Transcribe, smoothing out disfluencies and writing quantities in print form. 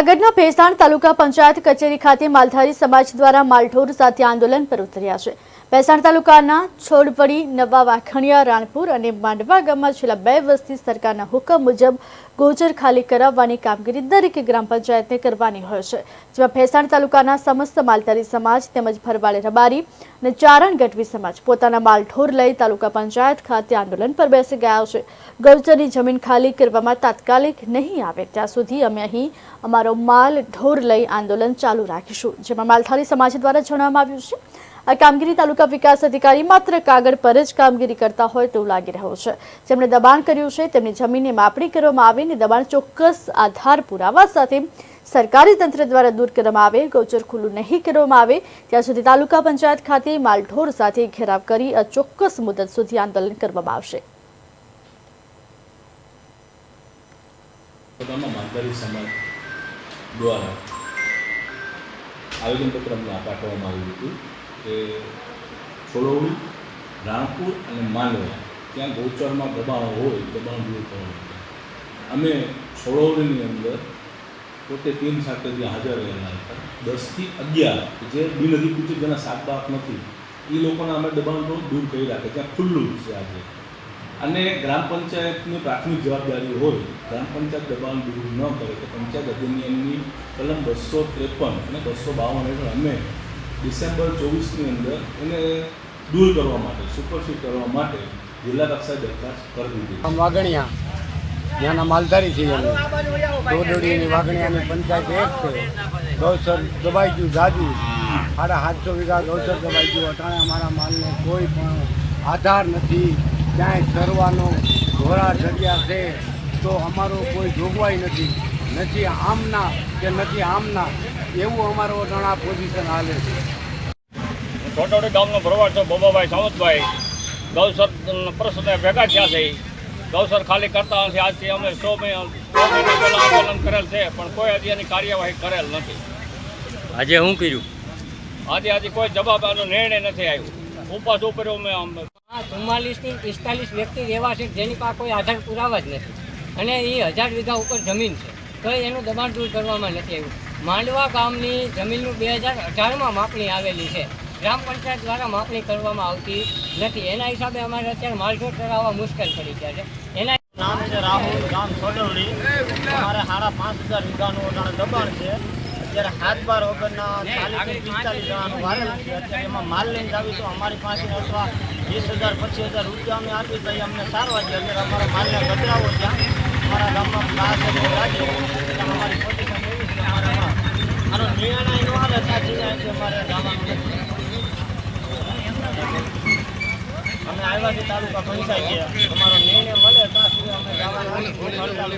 જૂનાગઢના ભેસાણ તાલુકા પંચાયત કચેરી ખાતે માલધારી સમાજ દ્વારા માલઢોર સાથે આંદોલન પર ઉતર્યા છે। ભેસાણ તાલુકાના છોડવડી, નવા વાખણિયા, રાણપુર અને માંડવા ગામમાં છેલ્લા 2 વર્ષથી સરકારના હુકમ મુજબ ગોચર ખાલી કરાવવાની કામગીરી દરેક ગ્રામ પંચાયતને કરવાની હોય છે, જેમાં ભેસાણ તાલુકાના સમસ્ત માલધારી સમાજ તેમજ ભરવાડ રબારી અને ચારણ ગઢવી સમાજ પોતાના માલઢોર લઈ તાલુકા પંચાયત ખાતે આંદોલન પર બેસી ગયા છે। ગૌચરની જમીન ખાલી કરવામાં તાત્કાલિક નહીં આવે ત્યાં સુધી અમે અહીં અમારો માલ ઢોર લઈ આંદોલન ચાલુ રાખીશું, જેમાં માલધારી સમાજ દ્વારા જણાવવામાં આવ્યું છે। આ કામગીરી તાલુકા વિકાસ અધિકારી માત્ર કાગળ પર જ કામગીરી કરતા હોય તેવું લાગી રહ્યું છે। જેમણે દબાણ કર્યું છે તેમની જમીનની માપણી કરવામાં આવે અને દબાણ ચોક્કસ આધાર પુરાવા સાથે સરકારી તંત્ર દ્વારા દૂર કરવામાં આવે, ગૌચર ખુલ્લું નહીં કરવામાં આવે ત્યાં સુધી તાલુકા પંચાયત ખાતે માલઢોર સાથે ઘેરાવ કરી અચોક્કસ મુદત સુધી આંદોલન કરવામાં આવશે। માલધારી સમાજ દ્વારા આવેદનપત્ર અમને પાઠવવામાં આવ્યું હતું કે છોડવડી, રાણપુર અને માંડવા ત્યાં ગૌચરમાં દબાણો હોય દબાણ દૂર કરવા માટે અમે છોડવડીની અંદર પોતે ટીમ સાથે ત્યાં હાજર રહેલા હતા। 10 થી 11 જે બિનઅધિકૃત જેના સાતબાપ નથી એ લોકોના અમે દબાણ દૂર કરી રાખે ત્યાં ખુલ્લું છે આજે, અને ગ્રામ પંચાયતની પ્રાથમિક જવાબદારી હોય ગ્રામ પંચાયત દબાણ દૂર ન કરે તો પંચાયત અધિનિયમની કલમ 253 અને 252 હેઠળ અમે ડિસેમ્બર 24ની અંદર એને દૂર કરવા માટે સુપરસીડ કરવા માટે જિલ્લા કક્ષાએ દરખાસ્ત કરી દીધી। વાગણિયા ત્યાંના માલધારી છીએ અમે। દોડોડીની વાગણિયાની પંચાયત એક છે। ગૌચર દબાઈ ગયું જાજુ, 750 વીઘા ગૌચર દબાઈ ગયું। અટાણે અમારા માલને કોઈ પણ આધાર નથી, ક્યાંય ચરવાનો ઢોરા જગ્યા છે તો અમારો કોઈ જોગવાઈ નથી આમના કે નથી આમના, એવું અમારો ઘણા પોઝિશન હાલે છે। છોટવડી ગામનો ભરવાડ છે બોબાભાઈ સાવંતભાઈ। ગૌસર પ્રશ્ને ભેગા થયા છે, ગૌસર ખાલી કરતા નથી। આજથી અમે 100 મહિના પહેલાં આંદોલન કરેલ છે પણ કોઈ હજી એની કાર્યવાહી કરેલ નથી। આજે શું કર્યું? આજે કોઈ જવાબનો નિર્ણય નથી આવ્યો। ઉપવાસ ઉપર અમે 44 થી 45 વ્યક્તિ રહેવા છે જેની પાસે કોઈ આધાર પુરાવા જ નથી, અને એ 1000 વીઘા ઉપર જમીન છે તો એનું દબાણ દૂર કરવામાં નથી આવ્યું। માંડવા ગામની જમીનનું 2018માં માપણી આવેલી છે, ગ્રામ પંચાયત દ્વારા માપણી કરવામાં આવતી નથી। એના હિસાબે અમારે અત્યારે માલઢોર ચરાવવા મુશ્કેલ પડી ગયા છે। એના નામ છે રાહુલ, ગામ છોડવડી। અમારે 5500 વીઘાનું દબાણ છે। અત્યારે 7-12 વગરના 40 થી 45 જણાનું વારેલ છે। અત્યારે એમાં માલ લઈને આવી તો અમારી પાસે અથવા 20,000 25,000 રૂપિયા અમે આપી દઈએ, અમને સારવાર છે। અત્યારે અમારા માલને ગજરાવો ત્યાં અમારા ગામમાં ઘાસ એટલે લાગે એટલે અમારી પોઝિશન એવી છે અમારામાં આનો નિર્ણય ન હાલે ત્યાં સુધી અમારે જવાનું નથી। અમે આવ્યા છીએ તાલુકા પંચાયત, અમારો નિર્ણય મળે ત્યાં સુધી અમે જવાનું